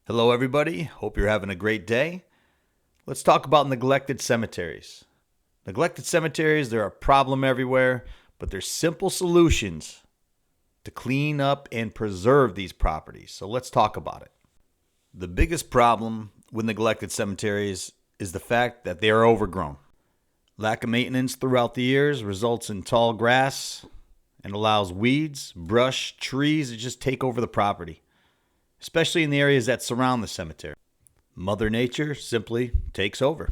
Hello, everybody. Hope you're having a great day. Let's talk about neglected cemeteries. Neglected cemeteries, they're a problem everywhere, but there's simple solutions to clean up and preserve these properties. So let's talk about it. The biggest problem with neglected cemeteries is the fact that they are overgrown. Lack of maintenance throughout the years results in tall grass and allows weeds, brush, trees to just take over the property, especially in the areas that surround the cemetery. Mother Nature simply takes over.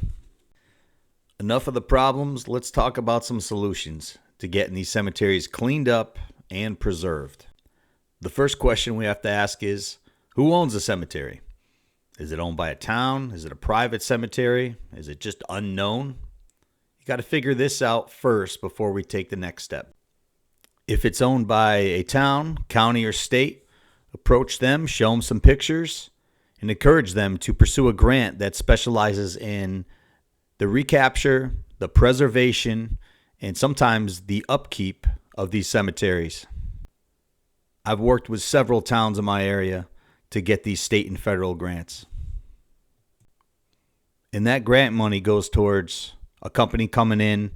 Enough of the problems, let's talk about some solutions to getting these cemeteries cleaned up and preserved. The first question we have to ask is, who owns a cemetery? Is it owned by a town? Is it a private cemetery? Is it just unknown? You got to figure this out first before we take the next step. If it's owned by a town, county, or state, approach them, show them some pictures, and encourage them to pursue a grant that specializes in the recapture, the preservation, and sometimes the upkeep of these cemeteries. I've worked with several towns in my area to get these state and federal grants. And that grant money goes towards a company coming in,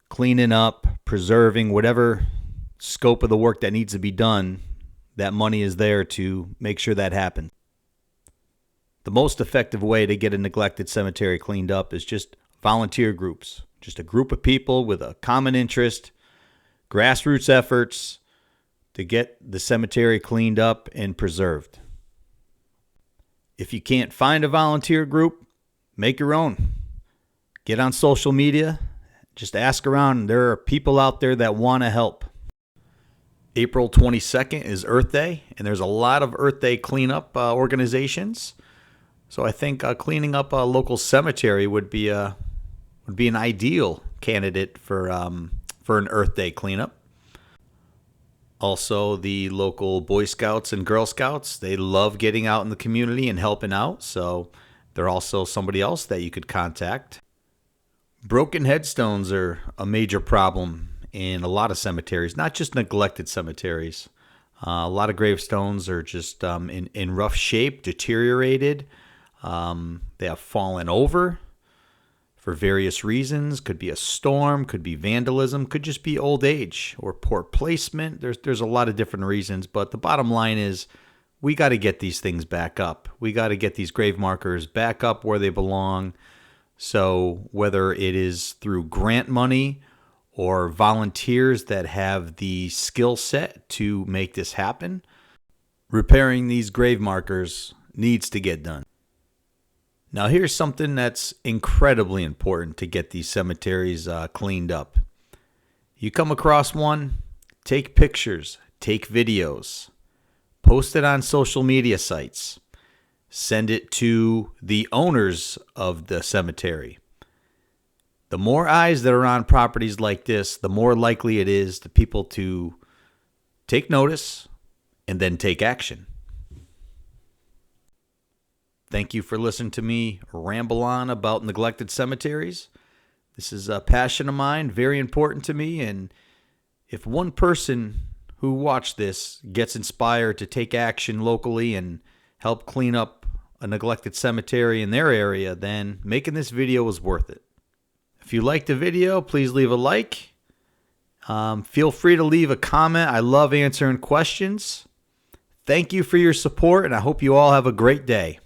cleaning up, preserving whatever scope of the work that needs to be done. That money is there to make sure that happens. The most effective way to get a neglected cemetery cleaned up is just volunteer groups. Just a group of people with a common interest, grassroots efforts to get the cemetery cleaned up and preserved. If you can't find a volunteer group, make your own. Get on social media. Just ask around. There are people out there that want to help. April 22nd is Earth Day, and there's a lot of Earth Day cleanup organizations. So I think cleaning up a local cemetery would be an ideal candidate for an Earth Day cleanup. Also, the local Boy Scouts and Girl Scouts, they love getting out in the community and helping out. So they're also somebody else that you could contact. Broken headstones are a major problem in a lot of cemeteries, not just neglected cemeteries. A lot of gravestones are just in rough shape, deteriorated. They have fallen over for various reasons. Could be a storm, could be vandalism, could just be old age or poor placement. There's a lot of different reasons, but the bottom line is we got to get these things back up. We got to get these grave markers back up where they belong. So whether it is through grant money or volunteers that have the skill set to make this happen, repairing these grave markers needs to get done. Now here's something that's incredibly important to get these cemeteries cleaned up. You come across one, take pictures, take videos, post it on social media sites, send it to the owners of the cemetery. The more eyes that are on properties like this, the more likely it is to people to take notice and then take action. Thank you for listening to me ramble on about neglected cemeteries. This is a passion of mine, very important to me, and if one person who watched this gets inspired to take action locally and help clean up a neglected cemetery in their area, then making this video was worth it. If you liked the video, please leave a like. Feel free to leave a comment. I love answering questions. Thank you for your support, and I hope you all have a great day.